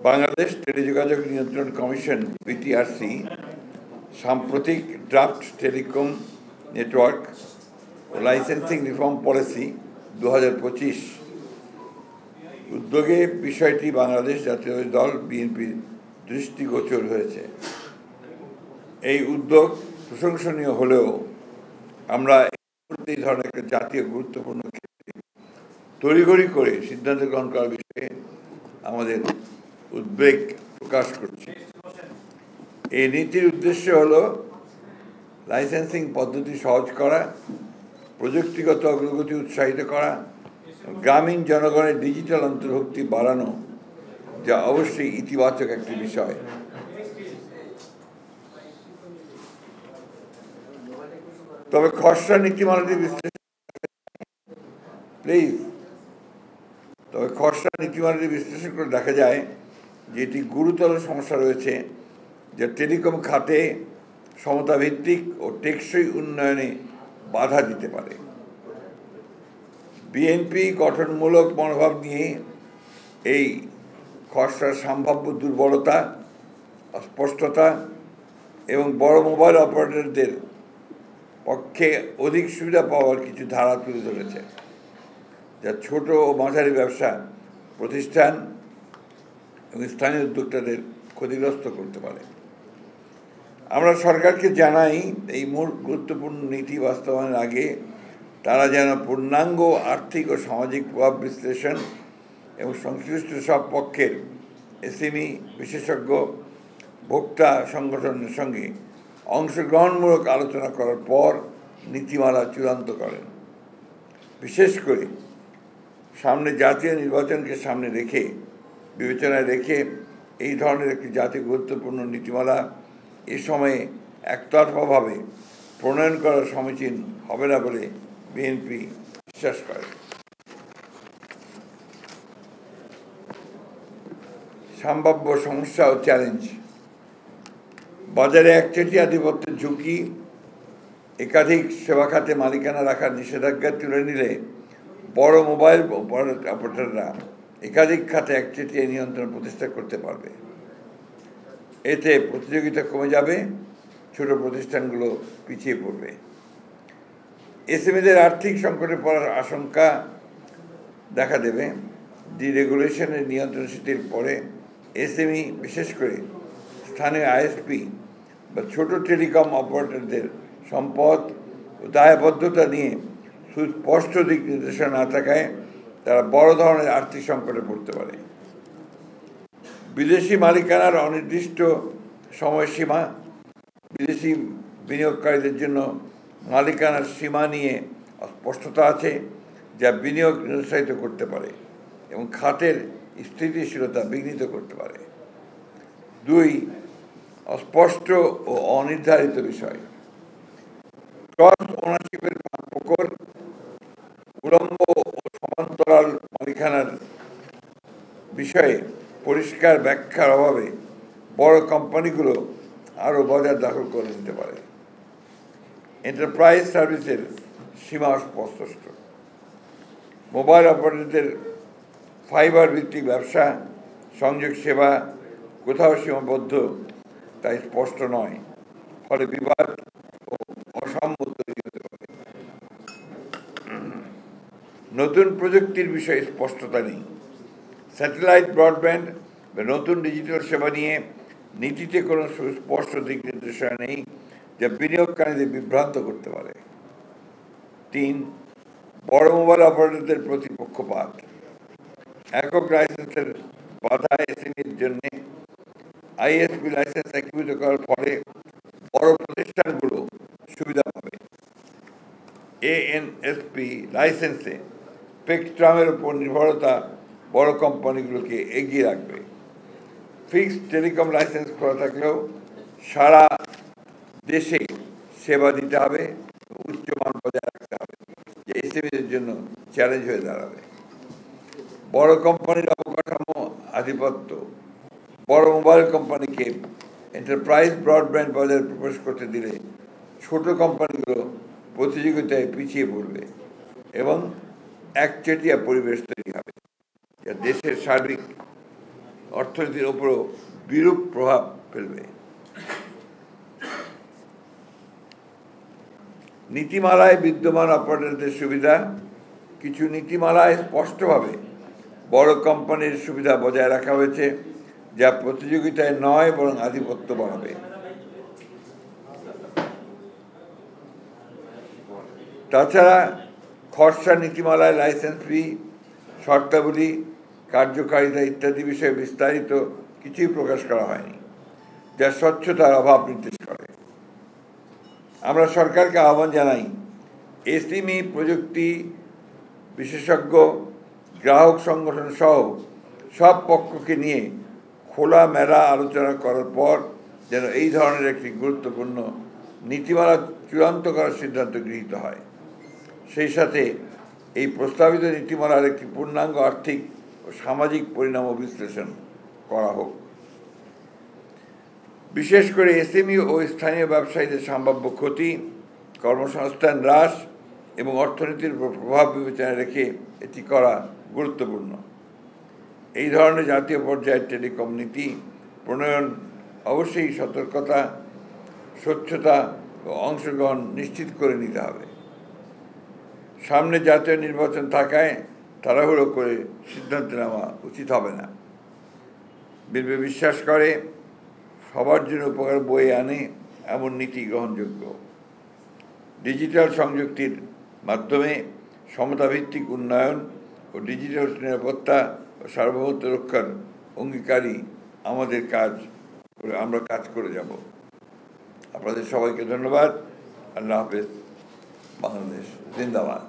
বাংলাদেশ টেলিযোগাযোগ নিয়ন্ত্রণ commission BTRC সাম্প্রতিক ড্রাফট টেলিকম নেটওয়ার্ক ও লাইসেন্সিং রিফর্ম পলিসি 2025 উদ্যোগে বিষয়টি বাংলাদেশ জাতীয় দল বিএনপির দৃষ্টিগোচর হয়েছে। এই উদ্যোগ প্রশংসনীয় হলেও আমরা এই ধরনের একটা জাতীয় গুরুত্বপূর্ণ ক্ষেত্রে তড়িঘড়ি করে সিদ্ধান্ত গ্রহণ করার বিষয়ে আমাদের উদ্বেগ প্রকাশ করছি। এই নীতির উদ্দেশ্য হল লাইসেন্সিং পদ্ধতি সহজ করা, প্রযুক্তিগত অগ্রগতি উৎসাহিত করা, গ্রামীণ জনগণের ডিজিটাল অন্তর্ভুক্তি বাড়ানো, যা অবশ্যই ইতিবাচক একটি বিষয়। তবে খসড়া নীতিমালাটি বিশ্লেষণ করে দেখা যায় যে এটি গুরুতর সমস্যা রয়েছে, যা টেলিকম খাতে সমতাভিত্তিক ও টেকসই উন্নয়নে বাধা দিতে পারে। বিএনপি গঠনমূলক মনোভাব নিয়ে এই খসড়ার সম্ভাব্য দুর্বলতা, অস্পষ্টতা এবং বড় মোবাইল অপারেটরদের পক্ষে অধিক সুবিধা পাওয়ার কিছু ধারা তুলে ধরেছে, যা ছোট ও মাঝারি ব্যবসা প্রতিষ্ঠান এবং স্থানীয় উদ্যোক্তাদের ক্ষতিগ্রস্ত করতে পারে। আমরা সরকারকে জানাই, এই গুরুত্বপূর্ণ নীতি বাস্তবায়নের আগে তারা যেন পূর্ণাঙ্গ আর্থিক ও সামাজিক প্রভাব বিশ্লেষণ এবং সংশ্লিষ্ট সব পক্ষের এসএমই বিশেষজ্ঞ ভোক্তা সংগঠনের সঙ্গে অংশগ্রহণমূলক আলোচনা করার পর নীতিমালা চূড়ান্ত করেন। বিশেষ করে সামনে জাতীয় নির্বাচনকে সামনে রেখে বিবেচনায় রেখে এই ধরনের একটি জাতীয় গুরুত্বপূর্ণ নীতিমালা এ সময়ে একতরফাভাবে প্রণয়ন করা সমীচীন হবে না বলে বিএনপি বিশ্বাস করে। সম্ভাব্য সমস্যা ও চ্যালেঞ্জ: বাজারে একচেটিয়া আধিপত্যের ঝুঁকি, একাধিক সেবা খাতে মালিকানা রাখার নিষেধাজ্ঞা তুলে নিলে বড় মোবাইল অপারেটররা একাধিক খাতে একচেটিয়া নিয়ন্ত্রণ প্রতিষ্ঠা করতে পারবে। এতে প্রতিযোগিতা কমে যাবে, ছোট প্রতিষ্ঠানগুলো পিছিয়ে পড়বে। এসএমইদের আর্থিক সংকটে পড়ার আশঙ্কা দেখা দেবে। ডিরেগুলেশনের নিয়ন্ত্রণ শিথিল পরে এসএমই, বিশেষ করে স্থানীয় আইএসপি বা ছোট টেলিকম অপারেটরদের সম্পদ ও দায়বদ্ধতা নিয়ে সুস্পষ্ট দিক নির্দেশনা না থাকায় তারা বড় ধরনের আর্থিক সংকটে পড়তে পারে। বিদেশি মালিকানার অনির্দিষ্ট সময়সীমা, বিদেশি বিনিয়োগকারীদের জন্য মালিকানার সীমা নিয়ে অস্পষ্টতা আছে, যা বিনিয়োগ নিরুৎসাহিত করতে পারে এবং খাতের স্থিতিশীলতা বিঘ্নিত করতে পারে। 2. অস্পষ্ট ও অনির্ধারিত বিষয়: ক্রস ওনারশিপের ফাঁকফোকর, উলম্ব ও সমান্তরাল মালিকানার বিষয়ে পরিষ্কার ব্যাখ্যার অভাবে বড় কোম্পানিগুলো আরও বাজার দখল করে নিতে পারে। এন্টারপ্রাইজ সার্ভিসের সীমা অস্পষ্ট। মোবাইল অপারেটরদের ফাইবার ভিত্তিক ব্যবসা সংযোগ সেবা কোথাও সীমাবদ্ধ, তাই স্পষ্ট নয়, ফলে বিবাদ ও অসাম্য তৈরি হতে পারে। নতুন প্রযুক্তির বিষয়ে স্পষ্টতা নেই। স্যাটেলাইট ব্রডব্যান্ড বা নতুন ডিজিটাল সেবা নিয়ে নীতিতে কোনো সুস্পষ্ট দিক নির্দেশনা নেই, যা বিনিয়োগকারীদের বিভ্রান্ত করতে পারে। 3. বড় মোবাইল অপারেটরদের প্রতি পক্ষপাত। একক লাইসেন্সের বাধা এসএমইর জন্য আইএসপি লাইসেন্স একীভূত করার ফলে বড় প্রতিষ্ঠানগুলো সুবিধা পাবে। এএনএসপি লাইসেন্সে স্পেকট্রামের উপর নির্ভরতা বড় কোম্পানিগুলোকে এগিয়ে রাখবে। ফিক্সড টেলিকম লাইসেন্স খোলা থাকলেও সারা দেশে সেবা দিতে হবে, উচ্চমান বজায় রাখতে হবে, যে এসএমইদের জন্য চ্যালেঞ্জ হয়ে দাঁড়াবে। বড় কোম্পানির অবকাঠামো আধিপত্য: বড় মোবাইল কোম্পানিকে এন্টারপ্রাইজ ব্রডব্যান্ড বাজারে প্রবেশ করতে দিলে ছোট কোম্পানিগুলো প্রতিযোগিতায় পিছিয়ে পড়বে এবং একচেটিয়া পরিবেশ তৈরি হবে, যা দেশের সার্বিক অর্থনীতির উপরও বিরূপ প্রভাব ফেলবে। নীতিমালায় বিদ্যমান অপারেটরদের সুবিধা। কিছু নীতিমালায় স্পষ্টভাবে বড় কোম্পানির সুবিধা বজায় রাখা হয়েছে, যা প্রতিযোগিতায় নয় বরং আধিপত্য বাড়াবে। তাছাড়া খসড়া নীতিমালায় লাইসেন্স ফি, শর্তাবলী, কার্যকারিতা ইত্যাদি বিষয়ে বিস্তারিত কিছুই প্রকাশ করা হয়নি, যা স্বচ্ছতার অভাব নির্দেশ করে। আমরা সরকারকে আহ্বান জানাই, এসএমই, প্রযুক্তি বিশেষজ্ঞ, গ্রাহক সংগঠন সহ সব পক্ষকে নিয়ে খোলামেলা আলোচনা করার পর যেন এই ধরনের একটি গুরুত্বপূর্ণ নীতিমালা চূড়ান্ত করার সিদ্ধান্ত গৃহীত হয়। সেই সাথে এই প্রস্তাবিত নীতিমালার একটি পূর্ণাঙ্গ আর্থিক ও সামাজিক পরিণাম বিশ্লেষণ করা হোক। বিশেষ করে এসএমই ও স্থানীয় ব্যবসায়ীদের সম্ভাব্য ক্ষতি, কর্মসংস্থান হ্রাস এবং অর্থনীতির উপর প্রভাব বিবেচনায় রেখে এটি করা গুরুত্বপূর্ণ। এই ধরনের জাতীয় পর্যায়ের টেলিকম নীতি প্রণয়ন অবশ্যই সতর্কতা, স্বচ্ছতা ও অংশগ্রহণ নিশ্চিত করে নিতে হবে। সামনে জাতীয় নির্বাচন থাকায় তাড়াহুড়ো করে সিদ্ধান্ত নেওয়া উচিত হবে না। বিএনপি বিশ্বাস করে, সবার জন্য উপকার বয়ে আনে এমন নীতি গ্রহণযোগ্য। ডিজিটাল সংযুক্তির মাধ্যমে সমতাভিত্তিক উন্নয়ন ও ডিজিটাল নিরাপত্তা ও সার্বভৌমত্ব রক্ষার অঙ্গীকারী আমরা কাজ করে যাব। আপনাদের সবাইকে ধন্যবাদ। আল্লাহ হাফেজ। বাংলাদেশ জিন্দাবাদ।